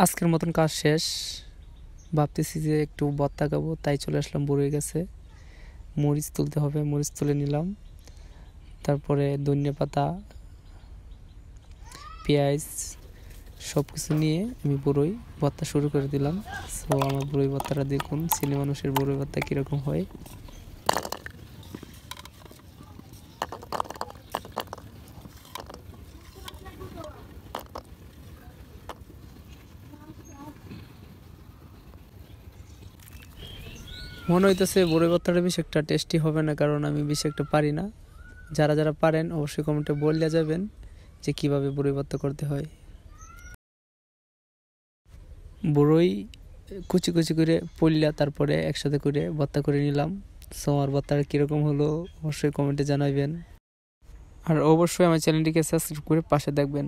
আজকের মতন কাজ শেষ। ভাবতেছি যে একটু ভর্তা খাবো, তাই চলে আসলাম বড়ই গাছে। মরিচ তুলতে হবে, মরিচ তুলে নিলাম। তারপরে ধনিয়া পাতা, পেঁয়াজ সব কিছু নিয়ে আমি বড়ই ভর্তা শুরু করে দিলাম। সো আমার বড়ই ভর্তাটা দেখুন, ছেলে মানুষের বড়ই ভর্তা কীরকম হয়। মনে হইতেছে বড়ই ভর্তাটা বেশি একটা টেস্টি হবে না, কারণ আমি বেশি একটা পারি না। যারা যারা পারেন অবশ্যই কমেন্টে বলে যাবেন যে কীভাবে বড়ই ভর্তা করতে হয়। বড়ই কুচি কুচি করে পড়লা, তারপরে একসাথে করে ভর্তা করে নিলাম। সো আমার ভর্তাটা কীরকম হলো অবশ্যই কমেন্টে জানাবেন। আর অবশ্যই আমার চ্যানেলটিকে সাবস্ক্রাইব করে পাশে দেখবেন।